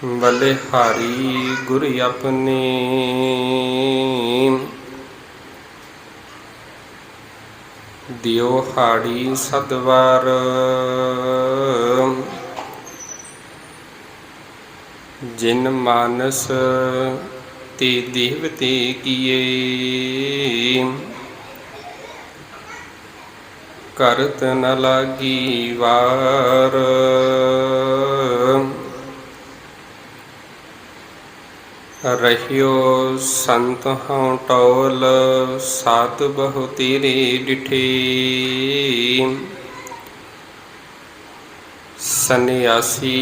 बलिहारी गुर अपने दियो हाड़ी सदवार। जिन मानस ते देवते किए करत न लागी वार। रहियो संत हूँ टोल सात बहु तेरे डिठे। सन्यासी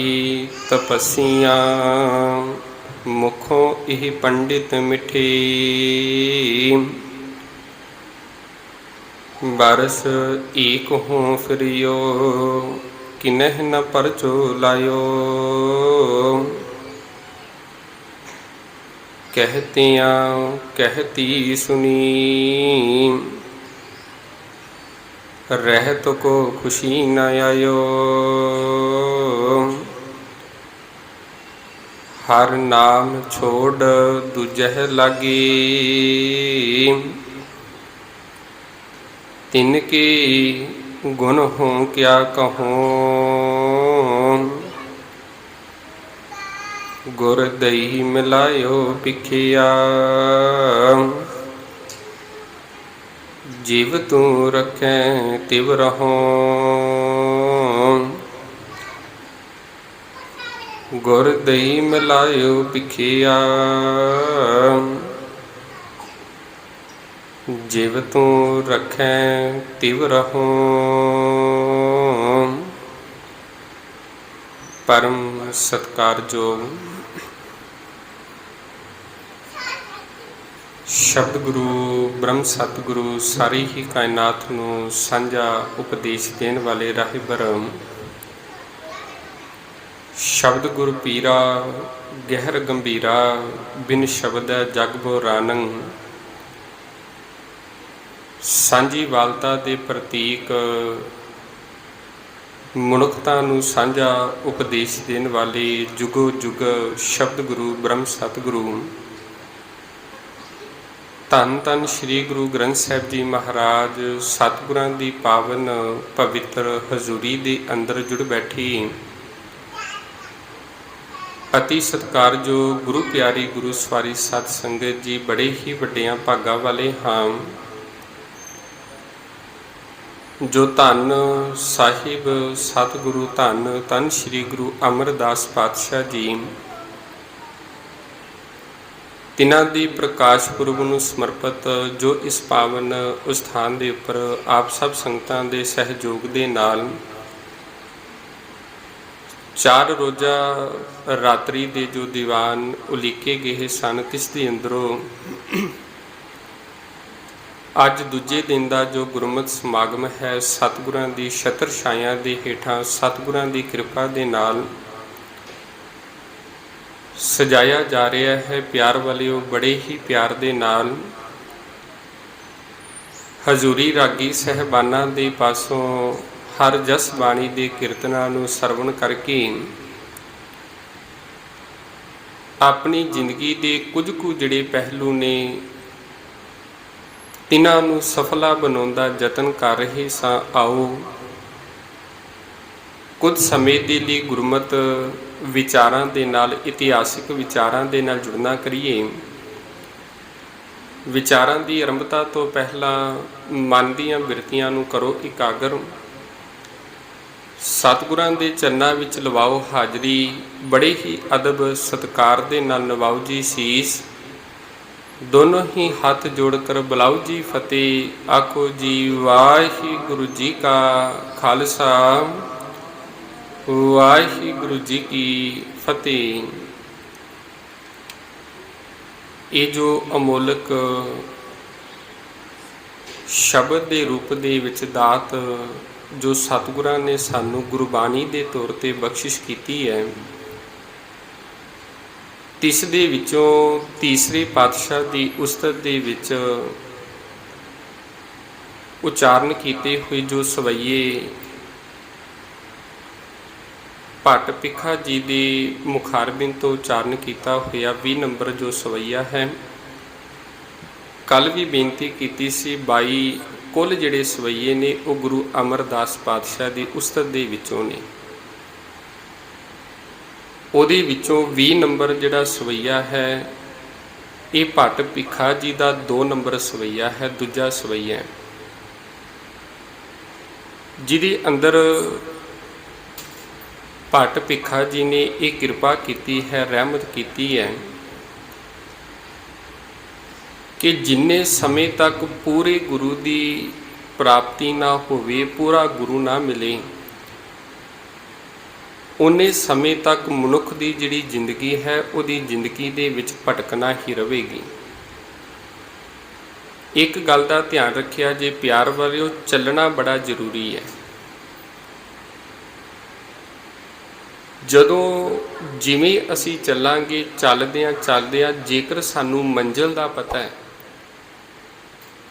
तपस्या मुखों एह पंडित मिठे। बरस एक हूँ फिरियो किन्ह न परचो लायो। कहतियाँ कहती सुनी रहत को खुशी न आयो। हर नाम छोड़ दूजह लागे तिनके गुण हों क्या कहूँ। गुर दही मिलायो पिखिया जीव तू रखें तिव रहों। गुर दही मिलायो पिखिया जीव तू रखें तिव रहों। परम सत्कारयोग शब्द गुरु ब्रह्म सतगुरु सारी ही कायनात नूं सांझा उपदेश देण वाले राहिबर शब्द गुरु पीरा गहर गंभीरा बिन शब्द जग बोरानंग। सांझी वालता दे प्रतीक मनुखता नूं सांझा उपदेश देण वाले जुगो जुग शब्द गुरु ब्रह्म सतगुरु धन धन श्री गुरु ग्रंथ साहिब जी महाराज सतगुरां दी पावन पवित्र हजूरी दे अंदर जुड़ बैठी अति सत्कारयोग गुरु प्यारी गुरु सवारी सत संगत जी बड़े ही वड्डियां भागां वाले हां जो धन साहिब सतगुरु धन धन श्री गुरु अमरदास पातशाह जी तिन्हां दी प्रकाश पुरब नूं समर्पित जो इस पावन उस्थान दे उपर आप सब संगतां दे सहयोग दे नाल 4 रोज़ा रात्रि दे जो दीवान उलीके गए सन तिस दे अंदरों अज दूजे दिन का जो गुरमत समागम है सतगुरां दी छत्र छाया दे हेठां सतगुरां दी कृपा दे नाल सजाया जा रहा है। प्यार वालिओ बड़े ही प्यार दे नाल हजूरी रागी सहबाना दे पासों हर जस बाणी दे कीर्तनां नूं सरवण करके अपनी जिंदगी दे कुछ कु जिहड़े पहलू ने तिन्हां नूं सफला बनाउण दा यतन कर रहे सां। आओ कुछ समय दे लई गुरमत विचारां दे नाल इतिहासिक विचारां दे नाल जुड़ना करिए। विचारां दी आरंभता तो पहला मन दीआं बिरतियां नूं करो इकागर। सतगुरां दे चरनां विच लवाओ हाजरी बड़े ही अदब सत्कार दे नाल नवाओ जी सीस। दोनों ही हाथ जोड़कर बुलाओ जी फतेह आखो जी वाहिगुरु जी का खालसा वाहिगुरु जी की फतेह। ये जो अमोलक शब्द के रूप दे विच दात जो सतगुरां ने सानू गुरबाणी के तौर पर बख्शिश की है तिस दे विचों तीसरे पातशाह की उस्तत दे विच उचारण किए हुए जो सवैये ਭੱਟ ਭਿੱਖਾ ਜੀ ਦੇ ਮੁਖਾਰਬਿੰਦ ਤੋਂ ਉਚਾਰਨ ਕੀਤਾ ਹੋਇਆ 20 ਨੰਬਰ ਜੋ ਸਵਈਆ ਹੈ। ਕੱਲ ਵੀ ਬੇਨਤੀ ਕੀਤੀ ਸੀ 22 ਕੁੱਲ ਜਿਹੜੇ ਸਵਈਏ ਨੇ ਉਹ ਗੁਰੂ ਅਮਰਦਾਸ ਪਾਤਸ਼ਾਹ ਦੀ ਉਸਤਤ ਦੇ ਵਿੱਚੋਂ ਨੇ। ਉਹਦੇ ਵਿੱਚੋਂ 20 ਨੰਬਰ ਜਿਹੜਾ ਸਵਈਆ ਹੈ ਇਹ ਭੱਟ ਭਿੱਖਾ ਜੀ ਦਾ 2 ਨੰਬਰ ਸਵਈਆ ਹੈ, ਦੂਜਾ ਸਵਈਆ ਜਿਹਦੇ ਅੰਦਰ ਭੱਟ ਭਿੱਖਾ ਜੀ ਨੇ ਇਹ ਕਿਰਪਾ ਕੀਤੀ ਹੈ, ਰਹਿਮਤ ਕੀਤੀ ਹੈ ਕਿ ਜਿੰਨੇ ਸਮੇਂ ਤੱਕ ਪੂਰੇ ਗੁਰੂ ਦੀ ਪ੍ਰਾਪਤੀ ਨਾ ਹੋਵੇ, ਪੂਰਾ ਗੁਰੂ ਨਾ ਮਿਲੇ, ਉਨੇ ਸਮੇਂ ਤੱਕ ਮਨੁੱਖ ਦੀ ਜਿਹੜੀ ਜ਼ਿੰਦਗੀ ਹੈ ਉਹਦੀ ਜ਼ਿੰਦਗੀ ਦੇ ਵਿੱਚ ਭਟਕਣਾ ਹੀ ਰਹੇਗੀ। ਇੱਕ ਗੱਲ ਦਾ ਧਿਆਨ ਰੱਖਿਆ ਜੇ ਪਿਆਰ ਵਾਲਿਓ, ਚੱਲਣਾ ਬੜਾ ਜ਼ਰੂਰੀ ਹੈ। ਜਦੋਂ ਜਿਵੇਂ ਅਸੀਂ ਚੱਲਾਂਗੇ, ਚੱਲਦਿਆਂ ਜੇਕਰ ਸਾਨੂੰ ਮੰਜ਼ਿਲ ਦਾ ਪਤਾ ਹੈ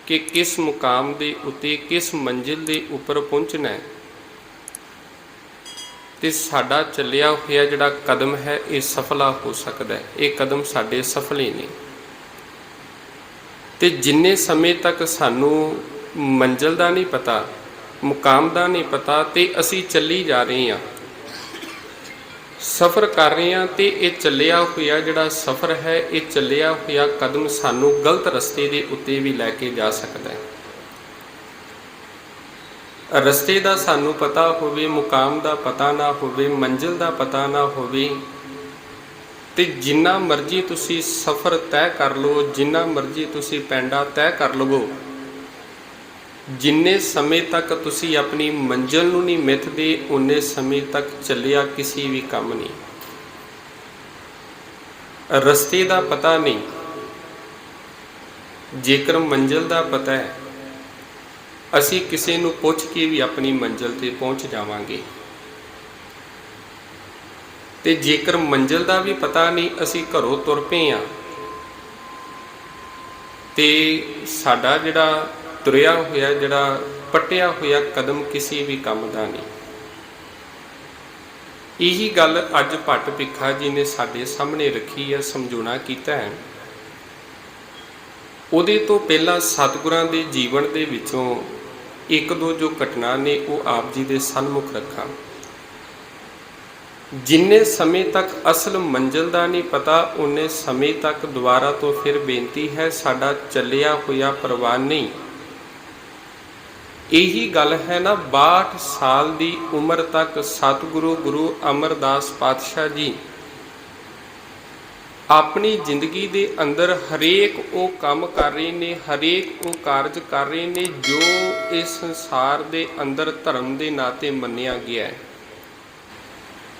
ਕਿ ਕਿਸ ਮੁਕਾਮ ਦੇ ਉੱਤੇ, ਕਿਸ ਮੰਜ਼ਿਲ ਦੇ ਉੱਪਰ ਪਹੁੰਚਣਾ ਹੈ, ਤੇ ਸਾਡਾ ਚੱਲਿਆ ਹੋਇਆ ਜਿਹੜਾ ਕਦਮ ਹੈ ਇਹ ਸਫਲਾ ਹੋ ਸਕਦਾ ਹੈ। ਇਹ ਕਦਮ ਸਾਡੇ ਸਫਲੇ ਨੇ। ਤੇ ਜਿੰਨੇ ਸਮੇਂ ਤੱਕ ਸਾਨੂੰ ਮੰਜ਼ਿਲ ਦਾ ਨਹੀਂ ਪਤਾ, ਮੁਕਾਮ ਦਾ ਨਹੀਂ ਪਤਾ, ਤੇ ਅਸੀਂ ਚੱਲੀ ਜਾ ਰਹੇ ਹਾਂ, ਸਫ਼ਰ ਕਰ ਰਹੇ ਹਾਂ, ਤੇ ਇਹ ਚੱਲਿਆ ਹੋਇਆ ਜਿਹੜਾ ਸਫ਼ਰ ਹੈ, ਇਹ ਚੱਲਿਆ ਹੋਇਆ ਕਦਮ ਸਾਨੂੰ ਗਲਤ ਰਸਤੇ ਦੇ ਉੱਤੇ ਵੀ ਲੈ ਕੇ ਜਾ ਸਕਦਾ ਹੈ। ਰਸਤੇ ਦਾ ਸਾਨੂੰ ਪਤਾ ਹੋਵੇ, ਮੁਕਾਮ ਦਾ ਪਤਾ ਨਾ ਹੋਵੇ, ਮੰਜ਼ਿਲ ਦਾ ਪਤਾ ਨਾ ਹੋਵੇ, ਤੇ ਜਿੰਨਾ ਮਰਜ਼ੀ ਤੁਸੀਂ ਸਫ਼ਰ ਤੈਅ ਕਰ ਲਵੋ, ਜਿੰਨਾ ਮਰਜ਼ੀ ਤੁਸੀਂ ਪੈਂਡਾ ਤੈਅ ਕਰ ਲਵੋ, ਜਿੰਨੇ ਸਮੇਂ ਤੱਕ ਤੁਸੀਂ ਆਪਣੀ ਮੰਜ਼ਿਲ ਨੂੰ ਨਹੀਂ ਮਿੱਥਦੇ, ਉਨੇ ਸਮੇਂ ਤੱਕ ਚੱਲਿਆ ਕਿਸੇ ਵੀ ਕੰਮ ਨਹੀਂ। ਰਸਤੇ ਦਾ ਪਤਾ ਨਹੀਂ, ਜੇਕਰ ਮੰਜ਼ਿਲ ਦਾ ਪਤਾ ਹੈ ਅਸੀਂ ਕਿਸੇ ਨੂੰ ਪੁੱਛ ਕੇ ਵੀ ਆਪਣੀ ਮੰਜ਼ਿਲ ਤੇ ਪਹੁੰਚ ਜਾਵਾਂਗੇ। ਤੇ ਜੇਕਰ ਮੰਜ਼ਿਲ ਦਾ ਵੀ ਪਤਾ ਨਹੀਂ, ਅਸੀਂ ਘਰੋਂ ਤੁਰ ਪਏ ਹਾਂ ਤੇ ਸਾਡਾ ਜਿਹੜਾ ਤੁਰਿਆ ਹੋਇਆ, ਜਿਹੜਾ ਪੱਟਿਆ ਹੋਇਆ ਕਦਮ ਕਿਸੇ ਵੀ ਕੰਮ ਦਾ ਨਹੀਂ। ਇਹੀ ਗੱਲ ਅੱਜ ਭੱਟ ਭਿੱਖਾ ਜੀ ਨੇ ਸਾਡੇ ਸਾਹਮਣੇ ਰੱਖੀ ਹੈ, ਸਮਝਾਉਣਾ ਕੀਤਾ ਹੈ। ਉਹਦੇ ਤੋਂ ਪਹਿਲਾਂ ਸਤਿਗੁਰਾਂ ਦੇ ਜੀਵਨ ਦੇ ਵਿੱਚੋਂ ਇੱਕ ਦੋ ਜੋ ਘਟਨਾ ਨੇ ਉਹ ਆਪ ਜੀ ਦੇ ਸਨਮੁਖ ਰੱਖਾਂ। ਜਿੰਨੇ ਸਮੇਂ ਤੱਕ ਅਸਲ ਮੰਜ਼ਿਲ ਦਾ ਨਹੀਂ ਪਤਾ, ਉਨੇ ਸਮੇਂ ਤੱਕ ਦੁਬਾਰਾ ਤੋਂ ਫਿਰ ਬੇਨਤੀ ਹੈ, ਸਾਡਾ ਚੱਲਿਆ ਹੋਇਆ ਪ੍ਰਵਾਨ ਨਹੀਂ। ਇਹੀ ਗੱਲ ਹੈ ਨਾ, 62 ਸਾਲ ਦੀ ਉਮਰ ਤੱਕ ਸਤਿਗੁਰੂ ਗੁਰੂ ਅਮਰਦਾਸ ਪਾਤਸ਼ਾਹ ਜੀ ਆਪਣੀ ਜ਼ਿੰਦਗੀ ਦੇ ਅੰਦਰ ਹਰੇਕ ਉਹ ਕੰਮ ਕਰ ਰਹੇ ਨੇ, ਹਰੇਕ ਉਹ ਕਾਰਜ ਕਰ ਰਹੇ ਨੇ ਜੋ ਇਸ ਸੰਸਾਰ ਦੇ ਅੰਦਰ ਧਰਮ ਦੇ ਨਾਤੇ ਮੰਨਿਆ ਗਿਆ ਹੈ।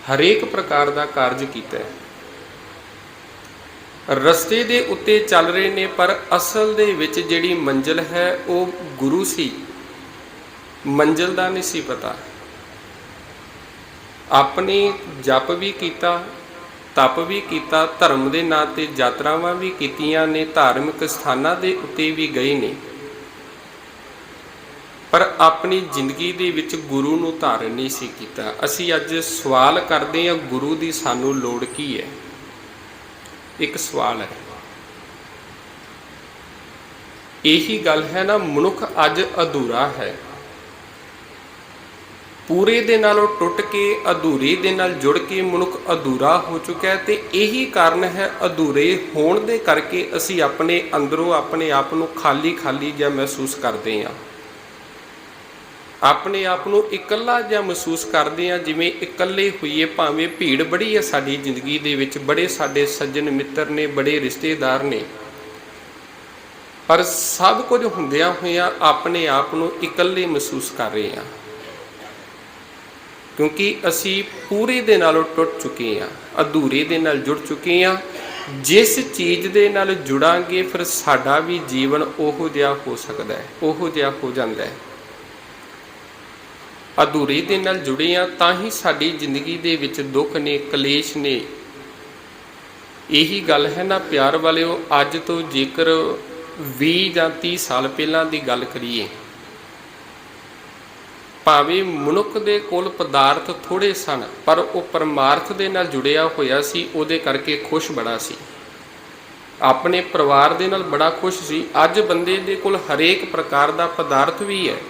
ਹਰੇਕ ਪ੍ਰਕਾਰ ਦਾ ਕਾਰਜ ਕੀਤਾ ਹੈ, ਰਸਤੇ ਦੇ ਉੱਤੇ ਚੱਲ ਰਹੇ ਨੇ, ਪਰ ਅਸਲ ਦੇ ਵਿੱਚ ਜਿਹੜੀ ਮੰਜ਼ਿਲ ਹੈ ਉਹ ਗੁਰੂ ਸੀ, ਮੰਜ਼ਿਲ ਦਾ ਨਹੀਂ ਸੀ ਪਤਾ। ਆਪਣੇ ਜਪ ਵੀ ਕੀਤਾ, ਤਪ ਵੀ ਕੀਤਾ, ਧਰਮ ਦੇ ਨਾਂ 'ਤੇ ਯਾਤਰਾਵਾਂ ਵੀ ਕੀਤੀਆਂ ਨੇ, ਧਾਰਮਿਕ ਸਥਾਨਾਂ ਦੇ ਉੱਤੇ ਵੀ ਗਏ ਨੇ, ਪਰ ਆਪਣੀ ਜ਼ਿੰਦਗੀ ਦੇ ਵਿੱਚ ਗੁਰੂ ਨੂੰ ਧਾਰਨ ਨਹੀਂ ਸੀ ਕੀਤਾ। ਅਸੀਂ ਅੱਜ ਸਵਾਲ ਕਰਦੇ ਹਾਂ, ਗੁਰੂ ਦੀ ਸਾਨੂੰ ਲੋੜ ਕੀ ਹੈ? ਇੱਕ ਸਵਾਲ ਹੈ। ਇਹੀ ਗੱਲ ਹੈ ਨਾ, ਮਨੁੱਖ ਅੱਜ ਅਧੂਰਾ ਹੈ, ਪੂਰੇ ਦੇ ਨਾਲੋਂ ਟੁੱਟ ਕੇ ਅਧੂਰੇ ਦੇ ਨਾਲ ਜੁੜ ਕੇ ਮਨੁੱਖ ਅਧੂਰਾ ਹੋ ਚੁੱਕਾ ਹੈ। ਤੇ ਇਹੀ ਕਾਰਨ ਹੈ, ਅਧੂਰੇ ਹੋਣ ਦੇ ਕਰਕੇ ਅਸੀਂ ਆਪਣੇ ਅੰਦਰੋਂ ਆਪਣੇ ਆਪ ਨੂੰ ਖਾਲੀ ਜਿਹਾ ਮਹਿਸੂਸ ਕਰਦੇ ਹਾਂ, ਆਪਣੇ ਆਪ ਨੂੰ ਇਕੱਲਾ ਜਿਹਾ ਮਹਿਸੂਸ ਕਰਦੇ ਹਾਂ, ਜਿਵੇਂ ਇਕੱਲੇ ਹੋਈਏ। ਭਾਵੇਂ ਭੀੜ ਬੜੀ ਹੈ ਸਾਡੀ ਜ਼ਿੰਦਗੀ ਦੇ ਵਿੱਚ, ਬੜੇ ਸਾਡੇ ਸੱਜਣ ਮਿੱਤਰ ਨੇ, ਬੜੇ ਰਿਸ਼ਤੇਦਾਰ ਨੇ, ਪਰ ਸਭ ਕੁਝ ਹੁੰਦਿਆਂ ਹੋਇਆਂ ਆਪਣੇ ਆਪ ਨੂੰ ਇਕੱਲੇ ਮਹਿਸੂਸ ਕਰ ਰਹੇ ਹਾਂ, ਕਿਉਂਕਿ ਅਸੀਂ ਪੂਰੇ ਦੇ ਨਾਲੋਂ ਟੁੱਟ ਚੁੱਕੇ ਹਾਂ, ਅਧੂਰੇ ਦੇ ਨਾਲ ਜੁੜ ਚੁੱਕੇ ਹਾਂ। ਜਿਸ ਚੀਜ਼ ਦੇ ਨਾਲ ਜੁੜਾਂਗੇ ਫਿਰ ਸਾਡਾ ਵੀ ਜੀਵਨ ਉਹੋ ਜਿਹਾ ਹੋ ਸਕਦਾ ਹੈ, ਉਹੋ ਜਿਹਾ ਹੋ ਜਾਂਦਾ ਹੈ। ਅਧੂਰੇ ਦੇ ਨਾਲ ਜੁੜੇ ਹਾਂ ਤਾਂ ਹੀ ਸਾਡੀ ਜ਼ਿੰਦਗੀ ਦੇ ਵਿੱਚ ਦੁੱਖ ਨੇ, ਕਲੇਸ਼ ਨੇ। ਇਹੀ ਗੱਲ ਹੈ ਨਾ ਪਿਆਰ ਵਾਲਿਓ, ਅੱਜ ਤੋਂ ਜੇਕਰ 20 ਜਾਂ 30 ਸਾਲ ਪਹਿਲਾਂ ਦੀ ਗੱਲ ਕਰੀਏ ਭਾਵੇਂ ਮਨੁੱਖ ਦੇ ਕੋਲ ਪਦਾਰਥ ਥੋੜ੍ਹੇ ਸਨ, ਪਰ ਉਹ ਪਰਮਾਰਥ ਦੇ ਨਾਲ ਜੁੜਿਆ ਹੋਇਆ ਸੀ, ਉਹਦੇ ਕਰਕੇ ਖੁਸ਼ ਬੜਾ ਸੀ। ਆਪਣੇ ਪਰਿਵਾਰ ਦੇ ਨਾਲ ਬੜਾ ਖੁਸ਼ ਸੀ। ਅੱਜ ਬੰਦੇ ਦੇ ਕੋਲ ਹਰੇਕ ਪ੍ਰਕਾਰ ਦਾ ਪਦਾਰਥ ਵੀ ਹੈ,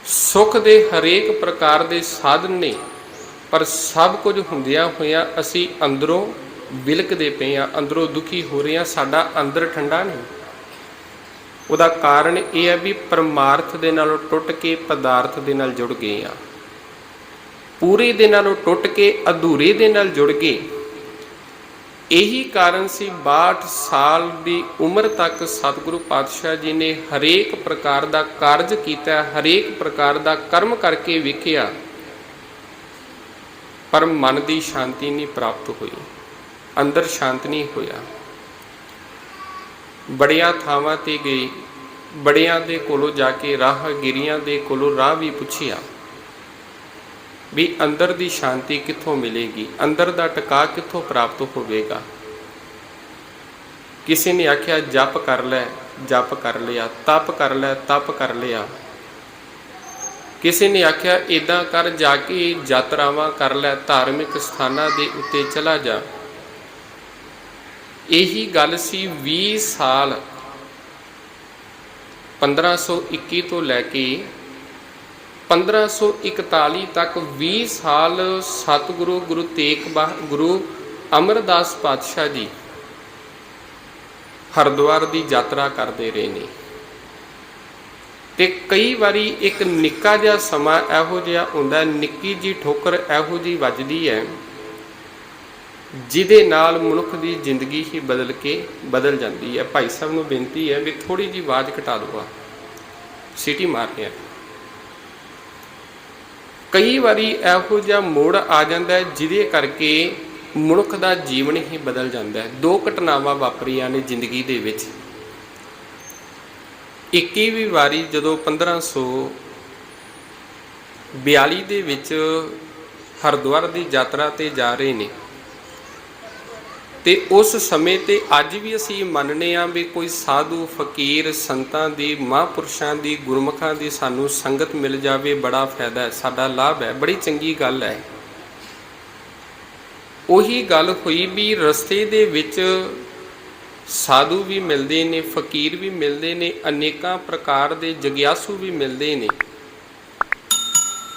ਸੁੱਖ ਦੇ ਹਰੇਕ ਪ੍ਰਕਾਰ ਦੇ ਸਾਧਨ ਨੇ, ਪਰ ਸਭ ਕੁਝ ਹੁੰਦਿਆਂ ਹੋਇਆਂ ਅਸੀਂ ਅੰਦਰੋਂ ਵਿਲਕਦੇ ਪਏ ਹਾਂ, ਅੰਦਰੋਂ ਦੁਖੀ ਹੋ ਰਹੇ ਹਾਂ, ਸਾਡਾ ਅੰਦਰ ਠੰਡਾ ਨਹੀਂ। ਉਹਦਾ ਕਾਰਨ ਇਹ ਹੈ ਵੀ ਪਰਮਾਰਥ ਦੇ ਨਾਲੋਂ ਟੁੱਟ ਕੇ ਪਦਾਰਥ ਦੇ ਨਾਲ ਜੁੜ ਗਏ ਹਾਂ, ਪੂਰੇ ਦੇ ਨਾਲੋਂ ਟੁੱਟ ਕੇ ਅਧੂਰੇ ਦੇ ਨਾਲ ਜੁੜ ਗਏ। ਇਹੀ ਕਾਰਨ ਸੀ 62 ਸਾਲ ਦੀ ਉਮਰ ਤੱਕ ਸਤਿਗੁਰੂ ਪਾਤਸ਼ਾਹ ਜੀ ਨੇ ਹਰੇਕ ਪ੍ਰਕਾਰ ਦਾ ਕਾਰਜ ਕੀਤਾ, ਹਰੇਕ ਪ੍ਰਕਾਰ ਦਾ ਕਰਮ ਕਰਕੇ ਵੇਖਿਆ, ਪਰ ਮਨ ਦੀ ਸ਼ਾਂਤੀ ਨਹੀਂ ਪ੍ਰਾਪਤ ਹੋਈ, ਅੰਦਰ ਸ਼ਾਂਤ ਨਹੀਂ ਹੋਇਆ। ਬੜੀਆਂ ਥਾਵਾਂ ਤੇ ਗਏ, ਬੜਿਆਂ ਦੇ ਕੋਲੋਂ ਜਾ ਕੇ ਰਾਹਗੀਰੀਆਂ ਦੇ ਕੋਲੋਂ ਰਾਹ ਵੀ ਪੁੱਛਿਆ ਵੀ ਅੰਦਰ ਦੀ ਸ਼ਾਂਤੀ ਕਿੱਥੋਂ ਮਿਲੇਗੀ, ਅੰਦਰ ਦਾ ਟਿਕਾ ਕਿੱਥੋਂ ਪ੍ਰਾਪਤ ਹੋਵੇਗਾ। ਕਿਸੇ ਨੇ ਆਖਿਆ ਜਪ ਕਰ ਲੈ, ਜਪ ਕਰ ਲਿਆ, ਤਪ ਕਰ ਲੈ, ਤਪ ਕਰ ਲਿਆ। ਕਿਸੇ ਨੇ ਆਖਿਆ ਇੱਦਾਂ ਕਰ, ਜਾ ਕੇ ਯਾਤਰਾਵਾਂ ਕਰ ਲੈ, ਧਾਰਮਿਕ ਸਥਾਨਾਂ ਦੇ ਉੱਤੇ ਚਲਾ ਜਾ। ਇਹੀ ਗੱਲ ਸੀ 20 ਸਾਲ 1521 ਤੋਂ ਲੈ ਕੇ 1541 ਤੱਕ 20 ਸਾਲ ਸਤਿਗੁਰੂ ਗੁਰੂ ਗੁਰੂ ਅਮਰਦਾਸ ਪਾਤਸ਼ਾਹ ਜੀ ਹਰਿਦੁਆਰ ਦੀ ਯਾਤਰਾ ਕਰਦੇ ਰਹੇ ਨੇ। ਤੇ ਕਈ ਵਾਰੀ ਇੱਕ ਨਿੱਕਾ ਜਿਹਾ ਸਮਾਂ ਇਹੋ ਜਿਹਾ ਹੁੰਦਾ, ਨਿੱਕੀ ਜਿਹੀ ਠੋਕਰ ਇਹੋ ਜਿਹੀ ਵੱਜਦੀ ਹੈ ਜਿਹਦੇ ਨਾਲ ਮਨੁੱਖ ਦੀ ਜ਼ਿੰਦਗੀ ਹੀ ਬਦਲ ਜਾਂਦੀ ਹੈ। ਭਾਈ ਸਾਹਿਬ ਨੂੰ ਬੇਨਤੀ ਹੈ ਵੀ ਥੋੜ੍ਹੀ ਜਿਹੀ ਆਵਾਜ਼ ਘਟਾ ਦਿਓ, ਸੀਟੀ ਮਾਰ ਰਿਹਾ। ਕਈ ਵਾਰੀ ਇਹੋ ਜਿਹਾ ਮੋੜ ਆ ਜਾਂਦਾ ਜਿਹਦੇ ਕਰਕੇ ਮਨੁੱਖ ਦਾ ਜੀਵਨ ਹੀ ਬਦਲ ਜਾਂਦਾ ਹੈ। 2 ਘਟਨਾਵਾਂ ਵਾਪਰੀਆਂ ਨੇ ਜ਼ਿੰਦਗੀ ਦੇ ਵਿੱਚ। 21ਵੀਂ ਵਾਰੀ ਜਦੋਂ 1542 ਦੇ ਵਿੱਚ ਹਰਿਦੁਆਰ ਦੀ ਯਾਤਰਾ ਤੇ ਜਾ ਰਹੇ ਨੇ, ਤੇ ਉਸ ਸਮੇਂ ਤੇ ਅੱਜ ਵੀ ਅਸੀਂ ਮੰਨਦੇ ਹਾਂ ਵੀ ਕੋਈ ਸਾਧੂ ਫਕੀਰ ਸੰਤਾਂ ਦੀ, ਮਹਾਂਪੁਰਸ਼ਾਂ ਦੀ, ਗੁਰਮੁਖਾਂ ਦੀ ਸਾਨੂੰ ਸੰਗਤ ਮਿਲ ਜਾਵੇ, ਬੜਾ ਫਾਇਦਾ ਹੈ, ਸਾਡਾ ਲਾਭ ਹੈ, ਬੜੀ ਚੰਗੀ ਗੱਲ ਹੈ। ਉਹੀ ਗੱਲ ਹੋਈ ਵੀ ਰਸਤੇ ਦੇ ਵਿੱਚ ਸਾਧੂ ਵੀ ਮਿਲਦੇ ਨੇ, ਫਕੀਰ ਵੀ ਮਿਲਦੇ ਨੇ, ਅਨੇਕਾਂ ਪ੍ਰਕਾਰ ਦੇ ਜਗਿਆਸੂ ਵੀ ਮਿਲਦੇ ਨੇ।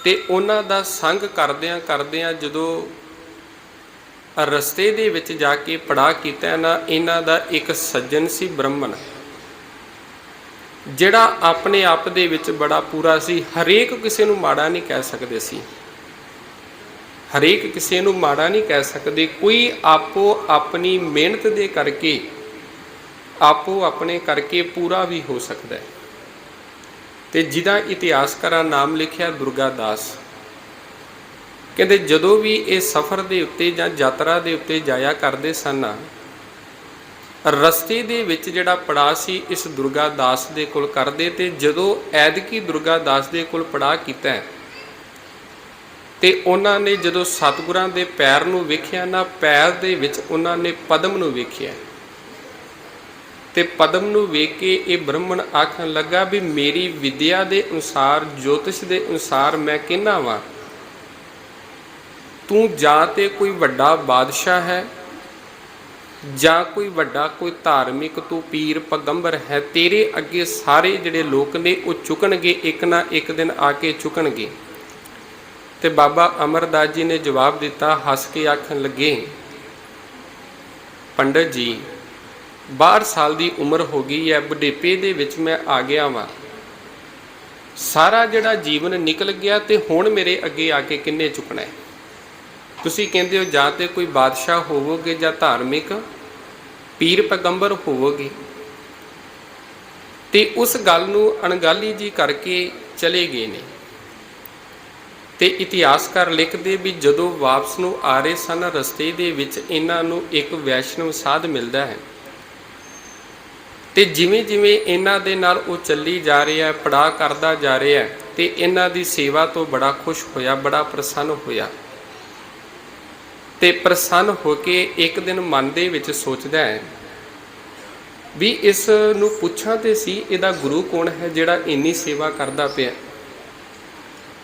ਤੇ ਉਹਨਾਂ ਦਾ ਸੰਗ ਕਰਦਿਆਂ ਜਦੋਂ ਰਸਤੇ ਦੇ ਵਿੱਚ ਜਾ ਕੇ ਪੜਾਅ ਕੀਤਾ ਨਾ, ਇਹਨਾਂ ਦਾ ਇੱਕ ਸੱਜਣ ਸੀ ਬ੍ਰਹਮਣ, ਜਿਹੜਾ ਆਪਣੇ ਆਪ ਦੇ ਵਿੱਚ ਬੜਾ ਪੂਰਾ ਸੀ। ਹਰੇਕ ਕਿਸੇ ਨੂੰ ਮਾੜਾ ਨਹੀਂ ਕਹਿ ਸਕਦੇ ਸੀ, ਹਰੇਕ ਕਿਸੇ ਨੂੰ ਮਾੜਾ ਨਹੀਂ ਕਹਿ ਸਕਦੇ। ਕੋਈ ਆਪੋ ਆਪਣੀ ਮਿਹਨਤ ਦੇ ਕਰਕੇ, ਆਪੋ ਆਪਣੇ ਕਰਕੇ ਪੂਰਾ ਵੀ ਹੋ ਸਕਦਾ ਹੈ। ਤੇ ਜਿਹਦਾ ਇਤਿਹਾਸਕਾਰਾਂ ਨਾਮ ਲਿਖਿਆ ਦੁਰਗਾ ਦਾਸ, ਕਹਿੰਦੇ ਜਦੋਂ ਵੀ ਇਹ ਸਫ਼ਰ ਦੇ ਉੱਤੇ ਜਾਂ ਯਾਤਰਾ ਦੇ ਉੱਤੇ ਜਾਇਆ ਕਰਦੇ ਸਨ, ਰਸਤੇ ਦੇ ਵਿੱਚ ਜਿਹੜਾ ਪੜਾਅ ਸੀ ਇਸ ਦੁਰਗਾ ਦਾਸ ਦੇ ਕੋਲ ਕਰਦੇ। ਤੇ ਜਦੋਂ ਐਤਕੀ ਦੁਰਗਾ ਦਾਸ ਦੇ ਕੋਲ ਪੜਾਅ ਕੀਤਾ ਤੇ ਉਹਨਾਂ ਨੇ ਜਦੋਂ ਸਤਿਗੁਰਾਂ ਦੇ ਪੈਰ ਨੂੰ ਵੇਖਿਆ ਨਾ, ਪੈਰ ਦੇ ਵਿੱਚ ਉਹਨਾਂ ਨੇ ਪਦਮ ਨੂੰ ਵੇਖਿਆ। ਤੇ ਪਦਮ ਨੂੰ ਵੇਖ ਕੇ ਇਹ ਬ੍ਰਹਮਣ ਆਖਣ ਲੱਗਾ ਵੀ ਮੇਰੀ ਵਿਦਿਆ ਦੇ ਅਨੁਸਾਰ, ਜੋਤਿਸ਼ ਦੇ ਅਨੁਸਾਰ ਮੈਂ ਕਹਿੰਦਾ ਵਾਂ, ਤੂੰ ਜਾਂ ਤੇ ਕੋਈ ਵੱਡਾ ਬਾਦਸ਼ਾਹ ਹੈ ਜਾਂ ਕੋਈ ਵੱਡਾ ਕੋਈ ਧਾਰਮਿਕ ਤੂੰ ਪੀਰ ਪੈਗੰਬਰ ਹੈ। ਤੇਰੇ ਅੱਗੇ ਸਾਰੇ ਜਿਹੜੇ ਲੋਕ ਨੇ ਉਹ ਝੁਕਣਗੇ, ਇੱਕ ਨਾ ਇੱਕ ਦਿਨ ਆ ਕੇ ਝੁਕਣਗੇ। ਤੇ ਬਾਬਾ ਅਮਰਦਾਸ ਜੀ ਨੇ ਜਵਾਬ ਦਿੱਤਾ, ਹੱਸ ਕੇ ਆਖਣ ਲੱਗੇ, ਪੰਡਤ ਜੀ 62 ਸਾਲ ਦੀ ਉਮਰ ਹੋ ਗਈ ਹੈ, ਬੁਢੇਪੇ ਦੇ ਵਿੱਚ ਮੈਂ ਆ ਗਿਆ ਵਾਂ, ਸਾਰਾ ਜਿਹੜਾ ਜੀਵਨ ਨਿਕਲ ਗਿਆ, ਤੇ ਹੁਣ ਮੇਰੇ ਅੱਗੇ ਆ ਕੇ ਕਿੰਨੇ ਝੁਕਣਾ ਹੈ? ਤੁਸੀਂ ਕਹਿੰਦੇ ਹੋ ਜਾਂ ਤੇ ਕੋਈ ਬਾਦਸ਼ਾਹ ਹੋਵੋਗੇ ਜਾਂ ਧਾਰਮਿਕ ਪੀਰ ਪੈਗੰਬਰ ਹੋਵੋਗੇ। ਤੇ ਉਸ ਗੱਲ ਨੂੰ ਅਣਗਾਲੀ ਜੀ ਕਰਕੇ ਚਲੇ ਗਏ ਨੇ। ਤੇ ਇਤਿਹਾਸਕਾਰ ਲਿਖਦੇ ਵੀ ਜਦੋਂ ਵਾਪਸ ਨੂੰ ਆ ਰਹੇ ਸਨ, ਰਸਤੇ ਦੇ ਵਿੱਚ ਇਹਨਾਂ ਨੂੰ ਇੱਕ ਵੈਸ਼ਨਵ ਸਾਧ ਮਿਲਦਾ ਹੈ। ਤੇ ਜਿਵੇਂ ਜਿਵੇਂ ਇਹਨਾਂ ਦੇ ਨਾਲ ਉਹ ਚੱਲੀ ਜਾ ਰਿਹਾ, ਪੜਾਅ ਕਰਦਾ ਜਾ ਰਿਹਾ, ਤੇ ਇਹਨਾਂ ਦੀ ਸੇਵਾ ਤੋਂ ਬੜਾ ਖੁਸ਼ ਹੋਇਆ, ਬੜਾ ਪ੍ਰਸੰਨ ਹੋਇਆ। ਤੇ ਪ੍ਰਸੰਨ ਹੋ ਕੇ ਇੱਕ ਦਿਨ ਮਨ ਦੇ ਵਿੱਚ ਸੋਚਦਾ ਹੈ ਵੀ ਇਸ ਨੂੰ ਪੁੱਛਾਂ ਤੇ ਸੀ ਇਹਦਾ ਗੁਰੂ ਕੌਣ ਹੈ ਜਿਹੜਾ ਇੰਨੀ ਸੇਵਾ ਕਰਦਾ ਪਿਆ।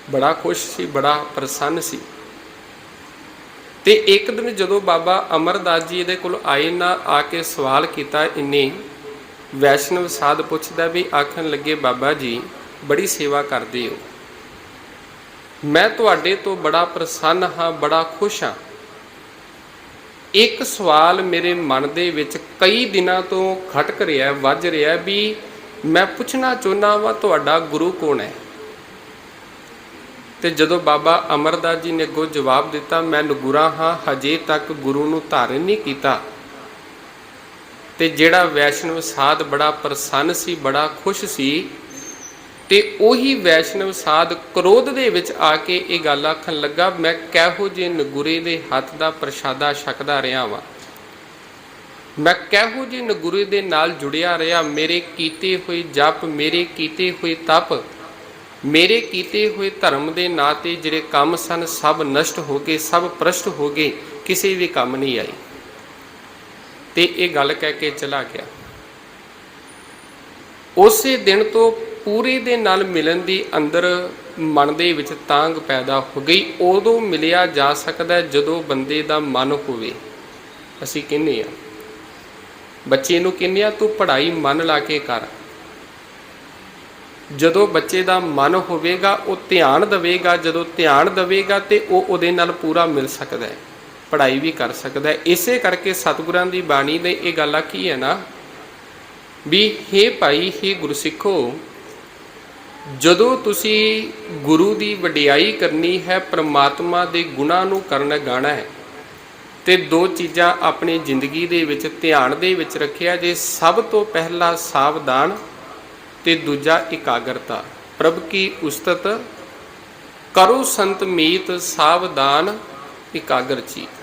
बड़ा खुश सी, बड़ा प्रसन्न सी। ते एक दिन जदों बाबा अमरदास जी इहदे कोल आए ना, आके सवाल किया इन्हें, वैष्णव साध पुछदा भी, आखन लगे बाबा जी बड़ी सेवा करदे हो, मैं तुहाडे तो बड़ा प्रसन्न हाँ, बड़ा खुश हाँ। एक सवाल मेरे मन दे विच कई दिनों तो खटक रहा, वज रहा भी मैं पुछना चाहुंदा वा तुहाडा गुरु कौन है। तो जदों बाबा अमरदास जी ने अगों जवाब दिता, मैं नगुरा हाँ, हजे तक गुरु नूं धारण नहीं किया। ते जिहड़ा वैष्णव साध बड़ा प्रसन्न सी, बड़ा खुश सी, ते उही वैष्णव साध क्रोध दे विच आके ये गल आखन लगा, मैं किहो जे नगुरे दे हत्थ दा प्रशादा छकदा रहा वां, मैं किहो जे नगुरे दे नाल जुड़िया रहा, मेरे कीते हुए जप, मेरे कीते हुए तप, मेरे कीते हुए धर्म के नाँ ते जिहड़े काम सन सब नष्ट हो गए, सब भ्रष्ट हो गए, किसी भी काम नहीं आई। ते ये गल कह के चला गया। उसे दिन तो पूरे दे नाल मिलन दी अंदर मन दे विच तांग पैदा हो गई। उदों मिलिया जा सकदा जदों बंदे दा मन होवे। असीं कहने आ बच्चे नूं कहने आ तू पढ़ाई मन ला के कर, जदों बच्चे का मन होवेगा वो ध्यान देवेगा, जदों ध्यान देवेगा तो वो उहदे नाल पूरा मिल सकता है, पढ़ाई भी कर सकता है। इसे करके सतगुरां दी बाणी ने ये गल आखी है ना भी, हे भाई हे गुरसिखो, जदों तुसी गुरु की वडियाई करनी है, परमात्मा के गुणां नूं करना गाना है, तो दो चीज़ां अपनी जिंदगी दे विच ध्यान दे विच रखिया जे। सब तो पहला सावधान ते दूजा एकाग्रता। प्रभ की उस्तत करो संत मीत, सावधान एकाग्र चीत।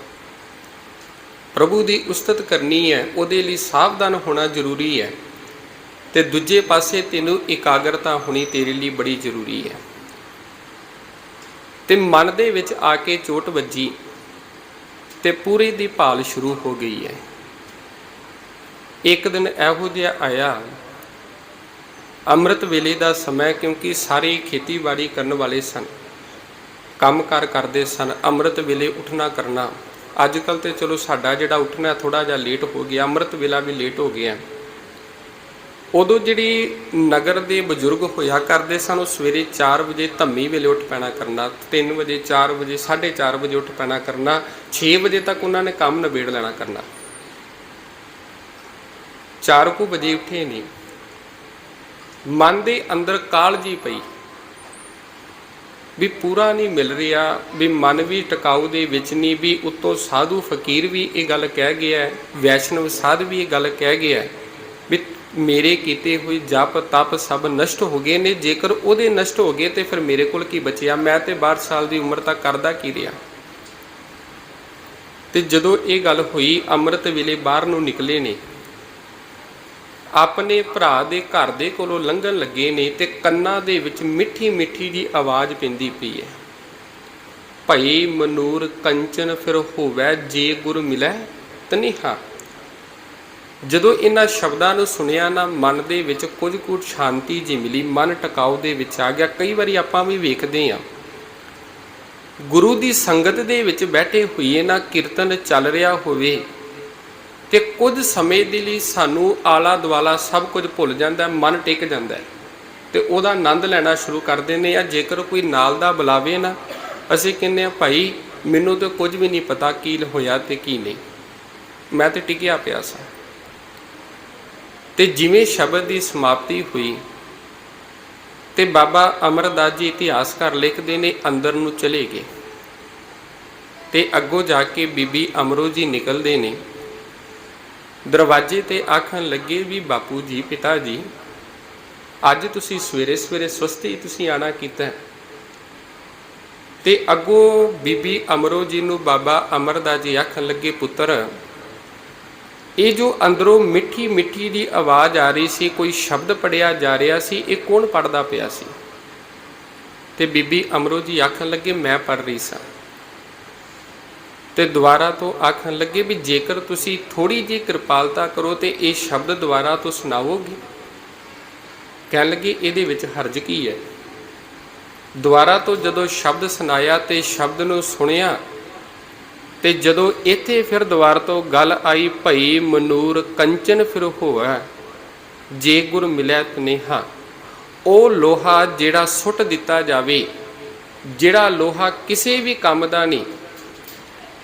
प्रभु की उस्तत करनी है, उहदे लई सावधान होना जरूरी है, ते दूजे पासे तेनू एकाग्रता होनी तेरे लिए बड़ी जरूरी है। ते मन दे विच आके चोट वजी ते पूरे दी भाल शुरू हो गई है। एक दिन इहो जिहा आया, अमृत वेले का समय, क्योंकि सारे खेतीबाड़ी करने वाले सन, काम कार करते सन, अमृत वेले उठना करना। अजकल तो चलो साडा जिहड़ा उठना थोड़ा जिहा लेट हो गया, अमृत वेला भी लेट हो गया। उदों जिहड़ी नगर के बजुर्ग होया करते सन, वो सवेरे 4 बजे धम्मी वेले उठ पैना करना, 3 बजे 4 बजे 4:30 बजे उठ पैना करना, 6 बजे तक उन्होंने काम नबेड़ लेना करना। 4 बजे उठे नहीं, मन के अंदर काल जी पई भी पूरा नहीं मिल रहा, भी मन भी टिकाऊ दे विच नहीं, भी उत्तों साधु फकीर भी ये गल कह गया है, वैष्णव साध भी ये गल कह गया है भी मेरे कीते हुए जप तप सब नष्ट हो गए ने, जेकर उहदे नष्ट हो गए तो फिर मेरे कोल की बचिया, मैं तो 62 साल की उम्र तक करदा की रहा। तो जदों ये गल हुई, अमृत वेले बाहर नूं निकले ने, अपने भरा दे घर दे कोलों लंघन लगे ने, ते कन्नां दे विच मिठी मिठी जी आवाज़ पैंदी पई है, भई मनूर कंचन फिर होवै, जे गुर मिलै तनिहा। जदों इन्हां शब्दां नूं सुनिया ना, मन दे विच कुछ कुछ शांति जी मिली, मन टिकाऊ दे विच आ गया। कई बारी आपां भी वेखदे हां, गुरु की संगत दे विच बैठे हुए ना, कीर्तन चल रहा होवे ते कुछ समय के लिए सानू आला दुआला सब कुछ भुल जाता, मन टिक जाता है, तो वह आनंद लेना शुरू कर देने। जेकर कोई नाल दा बुलावे ना, असीं कहने भाई मैनू तो कुछ भी नहीं पता की होया ते की नहीं, मैं तो टिकिया पिया सा। ते जिवें शब्द की समाप्ति हुई ते बाबा अमरदास जी इतिहासकार लिखते ने अंदर नूं चले गए, ते अगों जाके बीबी अमरो जी निकलते ने, दरवाजे ते आखन लगे भी बापू जी पिता जी अज तुसी सवेरे सवेरे सुस्ती तुसी आना कीता। ते अगों बीबी अमरो जी नूं बाबा अमरदास जी आखन लगे पुत्र ये जो अंदरों मिठी मिठी जी आवाज़ आ रही सी, कोई शब्द पढ़िया जा रहा सी, ये कौन पढ़दा पिया सी? ते बीबी अमरो जी आखन लगे मैं पढ़ रही सा। ते दोबारा तो आखन लगे भी जेकर तुसी थोड़ी जी कृपालता करो तो ये शब्द दोबारा तो सुनाओगे। कह लगे ये हर्ज की है? ਦੁਆਰਾ ਤੋਂ ਜਦੋਂ ਸ਼ਬਦ ਸੁਣਾਇਆ ਤੇ ਸ਼ਬਦ ਨੂੰ ਸੁਣਿਆ, ਤੇ ਜਦੋਂ ਇੱਥੇ ਫਿਰ ਦੁਆਰ ਤੋਂ ਗੱਲ ਆਈ, ਭਈ ਮਨੂਰ ਕੰਚਨ ਫਿਰ ਹੋਵੇ ਜੇ ਗੁਰ ਮਿਲਿਆ ਤਨੇਹਾ। ਉਹ ਲੋਹਾ ਜਿਹੜਾ ਸੁੱਟ ਦਿੱਤਾ ਜਾਵੇ, ਜਿਹੜਾ ਲੋਹਾ ਕਿਸੇ ਵੀ ਕੰਮ ਦਾ ਨਹੀਂ,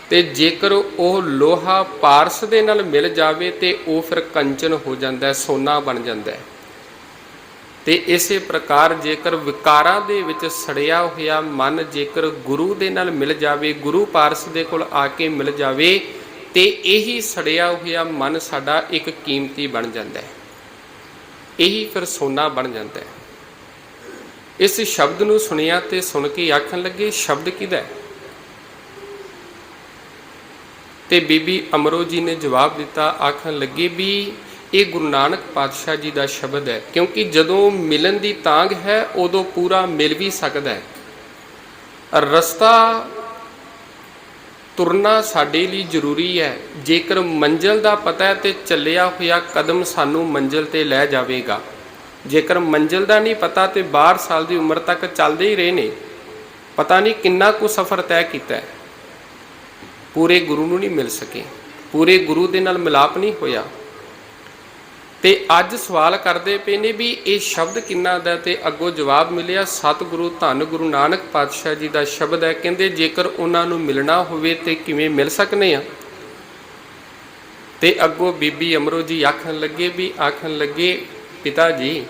ਤੇ ਜੇਕਰ ਉਹ ਲੋਹਾ ਪਾਰਸ ਦੇ ਨਾਲ ਮਿਲ ਜਾਵੇ ਤੇ ਉਹ ਫਿਰ ਕੰਚਨ ਹੋ ਜਾਂਦਾ, ਸੋਨਾ ਬਣ ਜਾਂਦਾ। ਤੇ ਇਸੇ ਪ੍ਰਕਾਰ ਜੇਕਰ ਵਿਕਾਰਾਂ ਦੇ ਵਿੱਚ ਸੜਿਆ ਹੋਇਆ ਮਨ ਜੇਕਰ ਗੁਰੂ ਦੇ ਨਾਲ ਮਿਲ ਜਾਵੇ, ਗੁਰੂ ਪਾਰਸ ਦੇ ਕੋਲ ਆ ਕੇ ਮਿਲ ਜਾਵੇ, ਤੇ ਇਹੀ ਸੜਿਆ ਹੋਇਆ ਮਨ ਸਾਡਾ ਇੱਕ ਕੀਮਤੀ ਬਣ ਜਾਂਦਾ, ਇਹੀ ਫਿਰ ਸੋਨਾ ਬਣ ਜਾਂਦਾ। ਇਸ ਸ਼ਬਦ ਨੂੰ ਸੁਣਿਆ ਤੇ ਸੁਣ ਕੇ ਆਖਣ ਲੱਗੇ, ਸ਼ਬਦ ਕਿਹਦਾ? ਤੇ ਬੀਬੀ ਅਮਰੋ ਜੀ ਨੇ ਜਵਾਬ ਦਿੱਤਾ, ਆਖਣ ਲੱਗੇ ਵੀ ਇਹ ਗੁਰੂ ਨਾਨਕ ਪਾਤਸ਼ਾਹ ਜੀ ਦਾ ਸ਼ਬਦ ਹੈ, ਕਿਉਂਕਿ ਜਦੋਂ ਮਿਲਣ ਦੀ ਤਾਂਘ ਹੈ ਉਦੋਂ ਪੂਰਾ ਮਿਲ ਵੀ ਸਕਦਾ ਹੈ। ਰਸਤਾ ਤੁਰਨਾ ਸਾਡੇ ਲਈ ਜ਼ਰੂਰੀ ਹੈ। ਜੇਕਰ ਮੰਜ਼ਿਲ ਦਾ ਪਤਾ ਹੈ ਤੇ ਚੱਲਿਆ ਹੋਇਆ ਕਦਮ ਸਾਨੂੰ ਮੰਜ਼ਿਲ ਤੇ ਲੈ ਜਾਵੇਗਾ। ਜੇਕਰ ਮੰਜ਼ਿਲ ਦਾ ਨਹੀਂ ਪਤਾ ਤੇ 12 ਸਾਲ ਦੀ ਉਮਰ ਤੱਕ ਚੱਲਦੇ ਹੀ ਰਹੇ ਨੇ, ਪਤਾ ਨਹੀਂ ਕਿੰਨਾ ਕੁ ਸਫ਼ਰ ਤੈਅ ਕੀਤਾ ਹੈ, ਪੂਰੇ ਗੁਰੂ ਨੂੰ ਨਹੀਂ ਮਿਲ ਸਕੇ, ਪੂਰੇ ਗੁਰੂ ਦੇ ਨਾਲ ਮਿਲਾਪ ਨਹੀਂ ਹੋਇਆ। ਤੇ ਅੱਜ ਸਵਾਲ ਕਰਦੇ ਪਏ ਨੇ ਵੀ ਇਹ ਸ਼ਬਦ ਕਿੰਨਾ ਦਾ, ਤੇ ਅੱਗੋਂ ਜਵਾਬ ਮਿਲਿਆ, ਸਤਿਗੁਰੂ ਧੰਨ ਗੁਰੂ ਨਾਨਕ ਪਾਤਸ਼ਾਹ ਜੀ ਦਾ ਸ਼ਬਦ ਹੈ। ਕਹਿੰਦੇ ਜੇਕਰ ਉਹਨਾਂ ਨੂੰ ਮਿਲਣਾ ਹੋਵੇ ਤੇ ਕਿਵੇਂ ਮਿਲ ਸਕਨੇ ਆ? ਤੇ ਅੱਗੋਂ ਬੀਬੀ ਅਮਰੋ ਜੀ ਆਖਣ ਲੱਗੇ ਪਿਤਾ ਜੀ,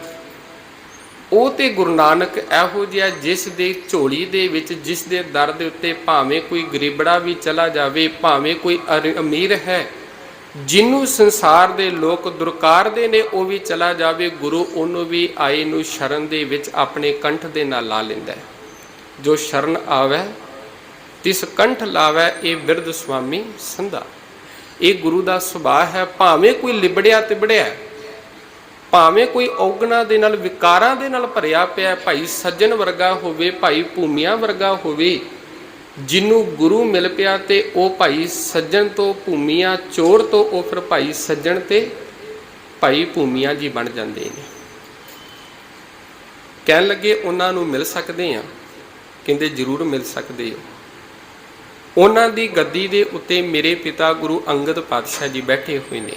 ਉਹ ਤੇ ਗੁਰੂ ਨਾਨਕ ਇਹੋ ਜਿਹਾ ਜਿਸ ਦੇ ਝੋਲੀ ਦੇ ਵਿੱਚ, ਜਿਸ ਦੇ ਦਰ ਦੇ ਉੱਤੇ ਭਾਵੇਂ ਕੋਈ ਗਰੀਬੜਾ ਵੀ ਚਲਾ ਜਾਵੇ, ਭਾਵੇਂ ਕੋਈ ਅਮੀਰ ਹੈ, ਜਿਹਨੂੰ ਸੰਸਾਰ ਦੇ ਲੋਕ ਦੁਰਕਾਰਦੇ ਨੇ, ਉਹ ਵੀ ਚਲਾ ਜਾਵੇ, ਗੁਰੂ ਉਹਨੂੰ ਵੀ ਆਏ ਨੂੰ ਸ਼ਰਨ ਦੇ ਵਿੱਚ ਆਪਣੇ ਕੰਠ ਦੇ ਨਾਲ ਲਾ ਲੈਂਦਾ। ਜੋ ਸ਼ਰਨ ਆਵੈ ਤਿਸ ਕੰਠ ਲਾਵੈ, ਇਹ ਬਿਰਧ ਸੁਆਮੀ ਸੰਧਾ। ਇਹ ਗੁਰੂ ਦਾ ਸੁਭਾਅ ਹੈ। ਭਾਵੇਂ ਕੋਈ ਲਿਬੜਿਆ ਤਿਬੜਿਆ, ਭਾਵੇਂ ਕੋਈ ਔਗਣਾ ਦੇ ਨਾਲ, ਵਿਕਾਰਾਂ ਦੇ ਨਾਲ ਭਰਿਆ ਪਿਆ, ਭਾਈ ਸੱਜਣ ਵਰਗਾ ਹੋਵੇ, ਭਾਈ ਭੂਮੀਆਂ ਵਰਗਾ ਹੋਵੇ, ਜਿਹਨੂੰ ਗੁਰੂ ਮਿਲ ਪਿਆ ਤੇ ਉਹ ਭਾਈ ਸੱਜਣ ਤੋਂ, ਭੂਮੀਆਂ ਚੋਰ ਤੋਂ ਉਹ ਫਿਰ ਭਾਈ ਸੱਜਣ ਤੇ ਭਾਈ ਭੂਮੀਆਂ ਜੀ ਬਣ ਜਾਂਦੇ ਨੇ। ਕਹਿਣ ਲੱਗੇ ਉਹਨਾਂ ਨੂੰ ਮਿਲ ਸਕਦੇ ਆ? ਕਹਿੰਦੇ ਜ਼ਰੂਰ ਮਿਲ ਸਕਦੇ ਹੋ। ਉਹਨਾਂ ਦੀ ਗੱਦੀ ਦੇ ਉੱਤੇ ਮੇਰੇ ਪਿਤਾ ਗੁਰੂ ਅੰਗਦ ਪਾਤਸ਼ਾਹ ਜੀ ਬੈਠੇ ਹੋਏ ਨੇ।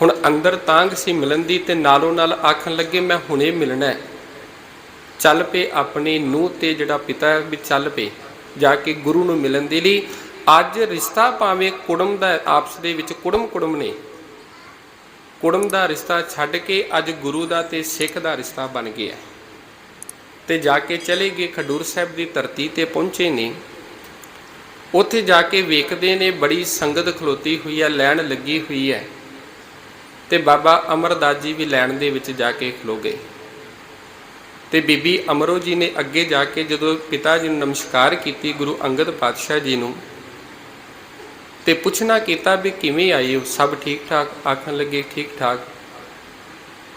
ਹੁਣ ਅੰਦਰ ਤਾਂਘ ਸੀ ਮਿਲਣ ਦੀ, ਤੇ ਨਾਲੋਂ ਨਾਲ ਆਖਣ ਲੱਗੇ ਮੈਂ ਹੁਣੇ ਮਿਲਣਾ। ਚੱਲ ਪਏ ਆਪਣੇ ਨੂੰਹ ਤੇ ਜਿਹੜਾ ਪਿਤਾ ਵੀ ਚੱਲ ਪਏ ਜਾ ਕੇ ਗੁਰੂ ਨੂੰ ਮਿਲਣ ਦੇ ਲਈ। ਅੱਜ ਰਿਸ਼ਤਾ ਭਾਵੇਂ ਕੁੜਮ ਦਾ, ਆਪਸ ਦੇ ਵਿੱਚ ਕੁੜਮ ਨੇ, ਕੁੜਮ ਦਾ ਰਿਸ਼ਤਾ ਛੱਡ ਕੇ ਅੱਜ ਗੁਰੂ ਦਾ ਤੇ ਸਿੱਖ ਦਾ ਰਿਸ਼ਤਾ ਬਣ ਗਿਆ। ਤੇ ਜਾ ਕੇ ਚਲੇ ਗਏ, ਖਡੂਰ ਸਾਹਿਬ ਦੀ ਧਰਤੀ ਤੇ ਪਹੁੰਚੇ ਨੇ। ਉੱਥੇ ਜਾ ਕੇ ਵੇਖਦੇ ਨੇ ਬੜੀ ਸੰਗਤ ਖਲੋਤੀ ਹੋਈ ਹੈ, ਲੈਣ ਲੱਗੀ ਹੋਈ ਹੈ, ਤੇ ਬਾਬਾ ਅਮਰਦਾਸ ਜੀ ਵੀ ਲੈਣ ਦੇ ਵਿੱਚ ਜਾ ਕੇ ਖਲੋ ਗਏ। ਤੇ ਬੀਬੀ ਅਮਰੋ ਜੀ ਨੇ ਅੱਗੇ ਜਾ ਕੇ ਜਦੋਂ ਪਿਤਾ ਜੀ ਨੂੰ ਨਮਸਕਾਰ ਕੀਤੀ, ਗੁਰੂ ਅੰਗਦ ਪਾਤਸ਼ਾਹ ਜੀ ਨੂੰ, ਤੇ ਪੁੱਛਣਾ ਕੀਤਾ ਵੀ ਕਿਵੇਂ ਆਏ ਹੋ, ਸਭ ਠੀਕ ਠਾਕ? ਆਖਣ ਲੱਗੇ ਠੀਕ ਠਾਕ।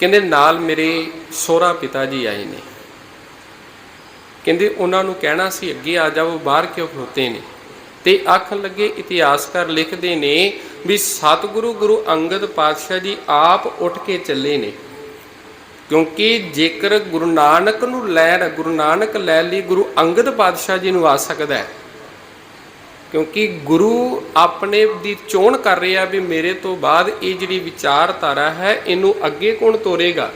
ਕਹਿੰਦੇ ਨਾਲ ਮੇਰੇ ਸਹੁਰਾ ਪਿਤਾ ਜੀ ਆਏ ਨੇ। ਕਹਿੰਦੇ ਉਹਨਾਂ ਨੂੰ ਕਹਿਣਾ ਸੀ ਅੱਗੇ ਆ ਜਾਓ, ਬਾਹਰ ਕਿਉਂ ਖਲੋਤੇ ਨੇ? ਤੇ ਆਖਣ ਲੱਗੇ ਇਤਿਹਾਸਕਾਰ ਲਿਖਦੇ ਨੇ ਵੀ ਸਤਿਗੁਰੂ ਗੁਰੂ ਅੰਗਦ ਪਾਤਸ਼ਾਹ ਜੀ ਆਪ ਉੱਠ ਕੇ ਚੱਲੇ ਨੇ, ਕਿਉਂਕਿ ਜੇਕਰ ਗੁਰੂ ਨਾਨਕ ਨੂੰ ਗੁਰੂ ਨਾਨਕ ਲੈ ਲਈ, ਗੁਰੂ ਅੰਗਦ ਪਾਤਸ਼ਾਹ ਜੀ ਨੂੰ ਆ ਸਕਦਾ ਹੈ, ਕਿਉਂਕਿ ਗੁਰੂ ਆਪਣੇ ਦੀ ਚੋਣ ਕਰ ਰਿਹਾ ਵੀ ਮੇਰੇ ਤੋਂ ਬਾਅਦ ਇਹ ਜਿਹੜੀ ਵਿਚਾਰਧਾਰਾ ਹੈ ਇਹਨੂੰ ਅੱਗੇ ਕੌਣ ਤੋਰੇਗਾ।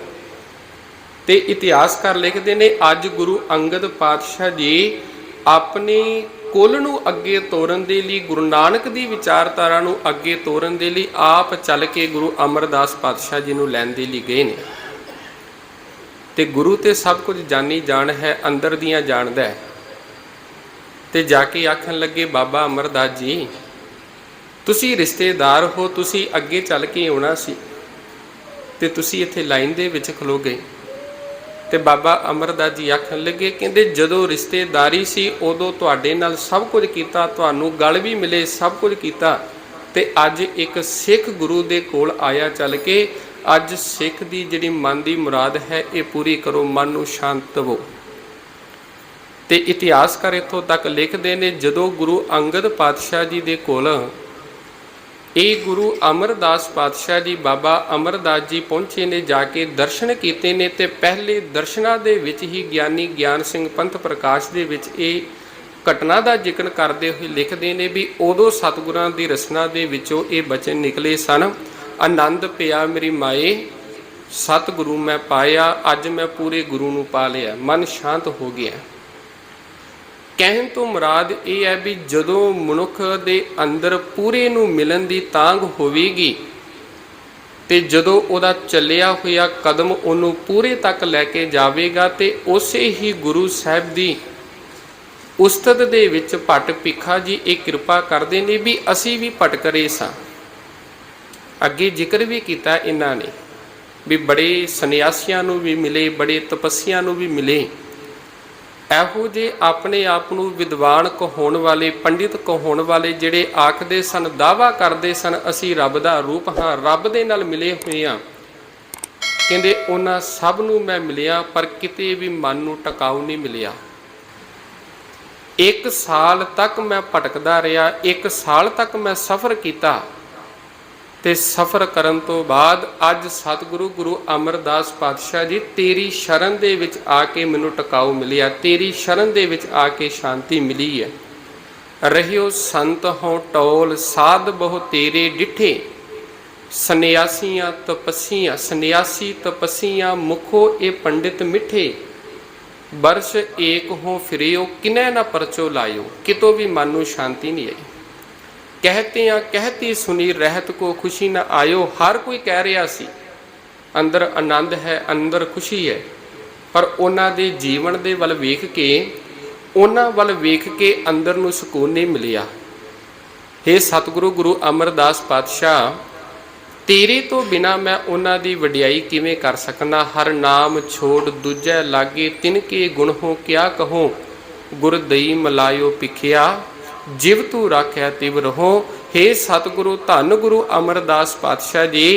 ਤੇ ਇਤਿਹਾਸਕਾਰ ਲਿਖਦੇ ਨੇ ਅੱਜ ਗੁਰੂ ਅੰਗਦ ਪਾਤਸ਼ਾਹ ਜੀ ਆਪਣੀ ਕੁਲ ਨੂੰ ਅੱਗੇ ਤੋਰਨ ਦੇ ਲਈ, ਗੁਰੂ ਨਾਨਕ ਦੀ ਵਿਚਾਰਧਾਰਾ ਨੂੰ ਅੱਗੇ ਤੋਰਨ ਦੇ ਲਈ ਆਪ ਚੱਲ ਕੇ ਗੁਰੂ ਅਮਰਦਾਸ ਪਾਤਸ਼ਾਹ ਜੀ ਨੂੰ ਲੈਣ ਦੇ ਲਈ ਗਏ ਨੇ। ਤੇ ਗੁਰੂ ਤੇ ਸਭ ਕੁਝ ਜਾਣੀ ਜਾਣ ਹੈ, ਅੰਦਰ ਦੀਆਂ ਜਾਣਦਾ ਹੈ। ਤੇ ਜਾ ਕੇ ਆਖਣ ਲੱਗੇ ਬਾਬਾ ਅਮਰਦਾਸ ਜੀ ਤੁਸੀਂ ਰਿਸ਼ਤੇਦਾਰ ਹੋ, ਤੁਸੀਂ ਅੱਗੇ ਚੱਲ ਕੇ ਆਉਣਾ ਸੀ ਤੇ ਤੁਸੀਂ ਇੱਥੇ ਲਾਈਨ ਦੇ ਵਿੱਚ ਖਲੋ ਗਏ। ਤੇ ਬਾਬਾ ਅਮਰਦਾਸ ਜੀ ਆਖਣ ਲੱਗੇ, ਕਹਿੰਦੇ ਜਦੋਂ ਰਿਸ਼ਤੇਦਾਰੀ ਸੀ ਉਦੋਂ ਤੁਹਾਡੇ ਨਾਲ ਸਭ ਕੁਝ ਕੀਤਾ, ਤੁਹਾਨੂੰ ਗਲ ਵੀ ਮਿਲੇ, ਸਭ ਕੁਝ ਕੀਤਾ, ਤੇ ਅੱਜ ਇੱਕ ਸਿੱਖ ਗੁਰੂ ਦੇ ਕੋਲ ਆਇਆ ਚੱਲ ਕੇ, ਅੱਜ ਸਿੱਖ ਦੀ ਜਿਹੜੀ ਮਨ ਦੀ ਮੁਰਾਦ ਹੈ ਇਹ ਪੂਰੀ ਕਰੋ, ਮਨ ਨੂੰ ਸ਼ਾਂਤ ਦੇਵੋ। ਤੇ ਇਤਿਹਾਸਕਾਰ ਇੱਥੋਂ ਤੱਕ ਲਿਖਦੇ ਨੇ ਜਦੋਂ ਗੁਰੂ ਅੰਗਦ ਪਾਤਸ਼ਾਹ ਜੀ ਦੇ ਕੋਲ ਇਹ ਗੁਰੂ ਅਮਰਦਾਸ ਪਾਤਸ਼ਾਹ ਜੀ, ਬਾਬਾ ਅਮਰਦਾਸ ਜੀ ਪਹੁੰਚੇ ਨੇ, ਜਾ ਕੇ ਦਰਸ਼ਨ ਕੀਤੇ ਨੇ, ਤੇ ਪਹਿਲੇ ਦਰਸ਼ਨਾਂ ਦੇ ਵਿੱਚ ਹੀ ਗਿਆਨੀ ਗਿਆਨ ਸਿੰਘ ਪੰਥ ਪ੍ਰਕਾਸ਼ ਦੇ ਵਿੱਚ ਇਹ ਘਟਨਾ ਦਾ ਜ਼ਿਕਰ ਕਰਦੇ ਹੋਏ ਲਿਖਦੇ ਨੇ ਵੀ ਉਦੋਂ ਸਤਿਗੁਰਾਂ ਦੀ ਰਸਨਾ ਦੇ ਵਿੱਚੋਂ ਇਹ ਬਚਨ ਨਿਕਲੇ ਸਨ, ਆਨੰਦ ਪਿਆ ਮੇਰੀ ਮਾਏ ਸਤਿਗੁਰੂ ਮੈਂ ਪਾਇਆ, ਅੱਜ ਮੈਂ ਪੂਰੇ ਗੁਰੂ ਨੂੰ ਪਾ ਲਿਆ, ਮਨ ਸ਼ਾਂਤ ਹੋ ਗਿਆ। ਕਹਿਣ ਤੋਂ ਮੁਰਾਦ ਇਹ ਹੈ ਵੀ ਜਦੋਂ ਮਨੁੱਖ ਦੇ ਅੰਦਰ ਪੂਰੇ ਨੂੰ ਮਿਲਣ ਦੀ ਤਾਂਘ ਹੋਵੇਗੀ ਤੇ ਜਦੋਂ ਉਹਦਾ ਚੱਲਿਆ ਹੋਇਆ ਕਦਮ ਉਹਨੂੰ ਪੂਰੇ ਤੱਕ ਲੈ ਕੇ ਜਾਵੇਗਾ, ਤੇ ਉਸੇ ਹੀ ਗੁਰੂ ਸਾਹਿਬ ਦੀ ਉਸਤਤ ਦੇ ਵਿੱਚ ਭੱਟ ਭਿੱਖਾ ਜੀ ਇਹ ਕਿਰਪਾ ਕਰਦੇ ਨੇ ਵੀ ਅਸੀਂ ਵੀ ਭਟਕ ਰਹੇ ਸਾਂ। ਅੱਗੇ ਜ਼ਿਕਰ ਵੀ ਕੀਤਾ ਇਹਨਾਂ ਨੇ ਵੀ ਬੜੇ ਸੰਨਿਆਸੀਆਂ ਨੂੰ ਵੀ ਮਿਲੇ, ਬੜੇ ਤਪੱਸਿਆਂ ਨੂੰ ਵੀ ਮਿਲੇ, ਇਹੋ ਜਿਹੇ ਆਪਣੇ ਆਪ ਨੂੰ ਵਿਦਵਾਨ ਕਹਾਉਣ ਵਾਲੇ, ਪੰਡਿਤ ਕਹਾਉਣ ਵਾਲੇ ਜਿਹੜੇ ਆਖਦੇ ਸਨ, ਦਾਅਵਾ ਕਰਦੇ ਸਨ ਅਸੀਂ ਰੱਬ ਦਾ ਰੂਪ ਹਾਂ, ਰੱਬ ਦੇ ਨਾਲ ਮਿਲੇ ਹੋਏ ਹਾਂ, ਕਹਿੰਦੇ ਉਹਨਾਂ ਸਭ ਨੂੰ ਮੈਂ ਮਿਲਿਆ ਪਰ ਕਿਤੇ ਵੀ ਮਨ ਨੂੰ ਟਿਕਾਊ ਨਹੀਂ ਮਿਲਿਆ। 1 ਸਾਲ ਤੱਕ ਮੈਂ ਭਟਕਦਾ ਰਿਹਾ, 1 ਸਾਲ ਤੱਕ ਮੈਂ ਸਫ਼ਰ ਕੀਤਾ, ਤੇ ਸਫ਼ਰ ਕਰਨ ਤੋਂ ਬਾਅਦ ਅੱਜ ਸਤਿਗੁਰੂ ਗੁਰੂ ਅਮਰਦਾਸ ਪਾਤਸ਼ਾਹ ਜੀ ਤੇਰੀ ਸ਼ਰਨ ਦੇ ਵਿੱਚ ਆ ਕੇ ਮੈਨੂੰ ਟਿਕਾਊ ਮਿਲਿਆ, ਤੇਰੀ ਸ਼ਰਨ ਦੇ ਵਿੱਚ ਆ ਕੇ ਸ਼ਾਂਤੀ ਮਿਲੀ ਹੈ। ਰਹਿਓ ਸੰਤ ਹੋ ਟੋਲ ਸਾਧ ਬਹੁ ਤੇਰੇ ਡਿਠੇ, ਸੰਨਿਆਸੀਆਂ ਤਪੱਸੀਆਂ, ਸੰਨਿਆਸੀ ਤਪੱਸੀਆਂ ਮੁਖੋ ਇਹ ਪੰਡਿਤ ਮਿੱਠੇ, ਬਰਸ਼ ਏਕ ਹੋ ਫਿਰਿਓ ਕਿਨੈ ਨਾ ਪਰਚੋ ਲਾਇਓ, ਕਿਤੋਂ ਵੀ ਮਨ ਨੂੰ ਸ਼ਾਂਤੀ ਨਹੀਂ ਆਈ। कहते कहती सुनी रहत को खुशी न आयो, हर कोई कह रहा सी अंदर आनंद है, अंदर खुशी है, पर उन्हां दे जीवन दे वल वेख के, उन्हां वल वेख के अंदर नूं सुकून नहीं मिलिया। हे सतगुरु गुरु अमरदास पातशाह, तेरे तो बिना मैं उन्हां दी वडियाई किवें कर सकना, हर नाम छोड़ दूजै लागे तिनके गुण हो क्या कहो, गुर दई मलायो पिखिया जिव तू राख्या तिव रहो। हे सतगुरु धन गुरु अमरदास पातशाह जी,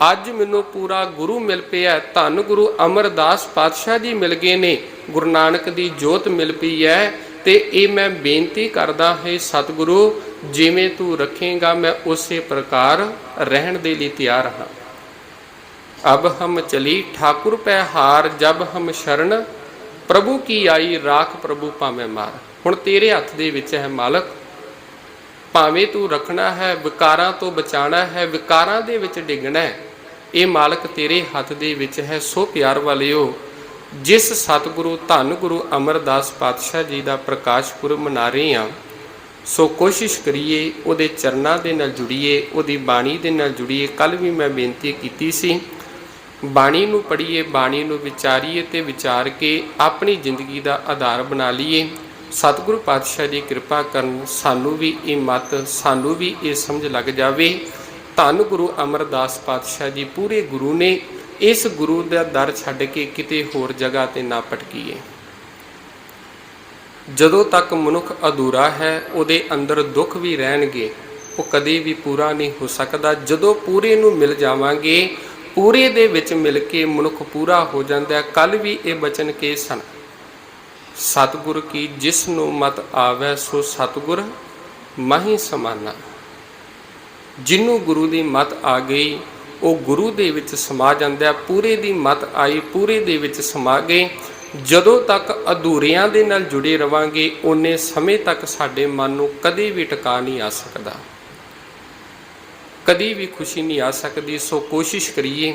अज मैनू पूरा गुरु मिल पिया, धन गुरु अमरदास पातशाह जी मिल गए ने, गुरु नानक दी जोत मिल पई है, ते ये मैं बेनती करदा है सतगुरु जिवें तू रखेगा मैं उसे प्रकार रहन दे लई तैयार हाँ। अब हम चली ठाकुर पै हार, जब हम शरण प्रभु की आई, राख प्रभु भावें मार। हुण तेरे हथ दे विच है मालक, भावें तू रखना है, विकारां तो बचाना है, विकारां दे विच डिगना है, ये मालक तेरे हथ दे विच है। सो प्यार वालिओ, जिस सतगुरु धन गुरु अमरदास पातशाह जी का प्रकाश पुरब मना रहे हैं, सो कोशिश करिए उहदे चरनां दे नाल जुड़िए, उहदी बाणी दे नाल जुड़िए। कल भी मैं बेनती कीती सी, बाणी नूं पढ़िए, बाणी नूं विचारीए ते विचार के अपनी जिंदगी का आधार बना लीए। सतगुरु पातशाह जी कृपा करन, सानू भी ये मत, सानू भी ये समझ लग जाए। धन गुरु अमरदास पातशाह जी पूरे गुरु ने, इस गुरु का दर छड्ड के किते होर जगह ते ना भटकीए। जदों तक मनुख अधूरा है उहदे अंदर दुख भी रहणगे, वो कदे भी पूरा नहीं हो सकता। जदों पूरे नूं मिल जावांगे, पूरे दे विच मिल के मनुख पूरा हो जाता है। कल भी ये बचन के सन, सतगुर की जिसनों मत आवे सो सतगुर माही समाना। जिन्हों गुरु की मत आ गई वो गुरु दे विच समा जांदा, पूरे दी मत आई पूरे दे विच समा गए। जदों तक अधूरियां दे नाल जुड़े रवांगे उन्ने समय तक साडे मन नूं कदे भी टिका नहीं आ सकदा, कदी भी खुशी नहीं आ सकती। सो कोशिश करिए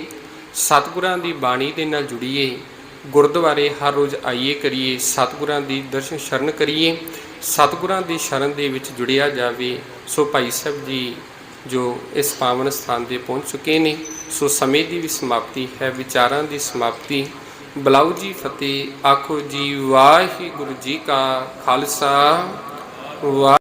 सतगुरां दी बाणी दे नाल जुड़िए, गुरुद्वारे हर रोज़ आइए करिए, सतगुरां दी दर्शन शरण करिए, सतगुरां दी शरण दे विच जुड़िया जावे। सो भाई साहब जी जो इस पावन स्थान ते पहुँच चुके ने, सो समय की भी समाप्ति है, विचारां दी समाप्ति। बुलाओ जी फतेह, आखो जी वाहिगुरू जी का खालसा वाह।